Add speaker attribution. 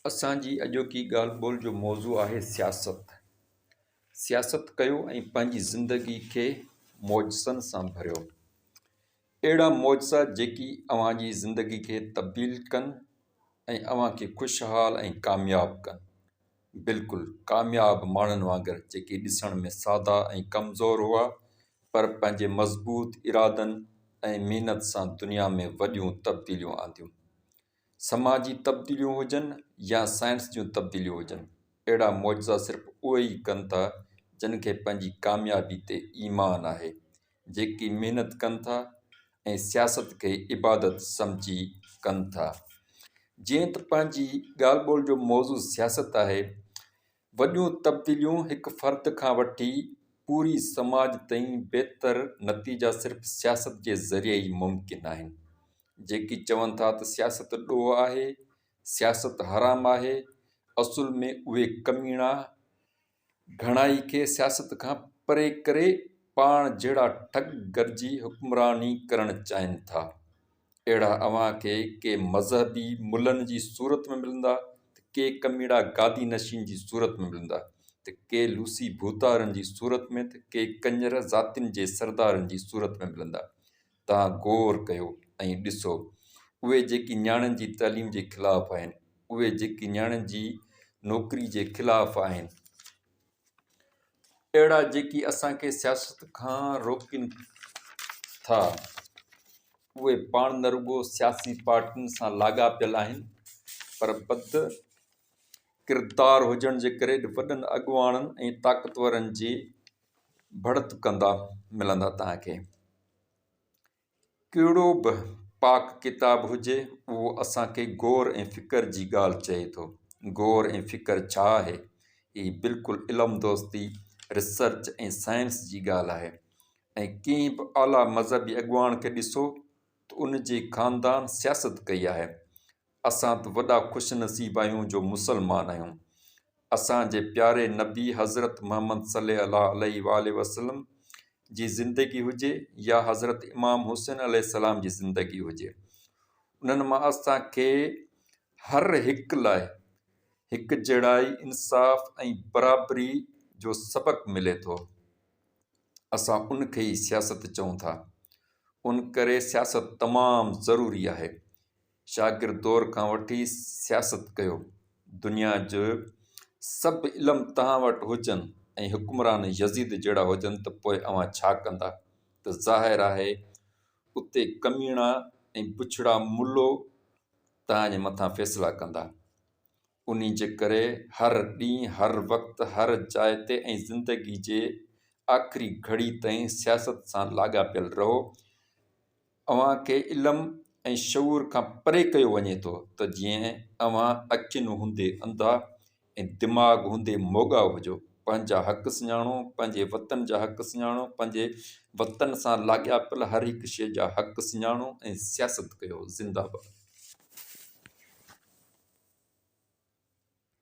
Speaker 1: असांजी अॼोकी ॻाल्हि ॿोल जो मौज़ू आहे सियासत। सियासत कयो ऐं पंहिंजी ज़िंदगी खे मौजसनि सां भरियो। अहिड़ा मौजसा जेकी अव्हांजी ज़िंदगी खे तब्दील कनि ऐं अव्हांखे ख़ुशहाल ऐं कामयाबु कनि। बिल्कुलु कामयाबु माण्हुनि वांगुरु जेके ॾिसण में सादा ऐं कमज़ोर हुआ, पर पंहिंजे मज़बूत इरादनि ऐं महिनत सां दुनिया में वॾियूं तब्दीलियूं आंदियूं। समाजी तब्दीलियूं हुजनि या साइंस जूं तब्दीलियूं हुजनि, अहिड़ा मौजज़ा सिर्फ़ु उहे ई कनि था जिन खे पंहिंजी कामयाबी ते ईमान आहे, जेकी महिनत कनि था ऐं सियासत खे इबादत सम्झी कनि था। जीअं त पंहिंजी ॻाल्हि ॿोल जो मौज़ू सियासत आहे, वॾियूं तब्दीलियूं हिकु फ़र्द खां वठी पूरी समाज ताईं बहितर नतीजा सिर्फ़ु सियासत जे ज़रिए ई मुमकिन आहिनि। जेकी चवनि था त सियासत ॾोह आहे, सियासत हराम आहे, असुल में उहे कमीणा घणाई खे सियासत खां परे करे पाण जहिड़ा ठग गॾिजी हुक्मरानी करणु चाहिनि था। अहिड़ा अव्हांखे के मज़हबी मुल्हनि जी सूरत में मिलंदा, त के कमीणा गादी नशीन जी सूरत में मिलंदा, त के लूसी भूतारनि जी सूरत में, त के कंजर ज़ातियुनि जे सरदारनि जी सूरत में मिलंदा। तव्हां गौर कयो ऐं ॾिसो, उहे जेकी न्याणियुनि जी तालीम जे ख़िलाफ़ु आहिनि, उहे जेकी न्याणियुनि जी नौकरी जे ख़िलाफ़ु आहिनि, अहिड़ा जेकी असांखे सियासत खां रोकनि था, उहे पाण न रुॻो सियासी पार्टियुनि सां लाॻापियल आहिनि, पर बद किरदार हुजण जे करे वॾनि अॻुवाणनि ऐं ताक़तवरनि जे बढ़त कंदा मिलंदा तव्हांखे। कहिड़ो बि पाक किताब हुजे, उहो असांखे गौर ऐं फ़िकर जी ॻाल्हि चए थो। गौर ऐं फ़िकर छा आहे? हीअ बिल्कुलु इल्मु दोस्ती, रिसर्च ऐं साइंस जी ॻाल्हि आहे। ऐं कंहिं बि आला मज़हबी अॻुवान खे ॾिसो त उन जे ख़ानदान सियासत कई आहे। असां त वॾा ख़ुशनसीब आहियूं जो मुसलमान आहियूं। असांजे प्यारे नबी हज़रत मोहम्मद सल्लल्लाहु अलैहि वसल्लम जी ज़िंदगी हुजे या हज़रत इमाम हुसैन अलैहिस्सलाम जी ज़िंदगी हुजे, उन्हनि मां असांखे हर हिक लाइ हिकु जहिड़ाई, इंसाफ़ ऐं बराबरी जो सबक़ु मिले थो। असां उनखे ई सियासत चऊं था। उन करे सियासत तमामु ज़रूरी आहे। शागिर्द दौर खां वठी सियासत कयो। दुनिया जो सभु इल्मु तव्हां वटि हुजनि ऐं हुक्मरान यज़ीद जहिड़ा हुजनि, त पोइ अव्हां छा कंदा? त ज़ाहिर आहे उते कमीणा ऐं पुछड़ा मुल्लो तव्हांजे मथां फ़ैसिला कंदा। उन जे करे हर ॾींहुं, हर वक़्तु, हर जाइ ते ऐं ज़िंदगी जे आख़िरी घड़ी ताईं सियासत सां लाॻापियल रहो। अव्हांखे इल्मु ऐं शऊर खां परे कयो वञे थो, त जीअं अव्हां अखियुनि हूंदे अंधा ऐं दिमाग़ हूंदे मोगा हुजो। पंहिंजा हक़ सुञाणो, पंहिंजे वतन जा हक़ सुञाणो, पंहिंजे वतन सां लाॻापियल हर हिकु शइ जा हक़ सुञाणो ऐं सियासत कयो। ज़िंदाबाद।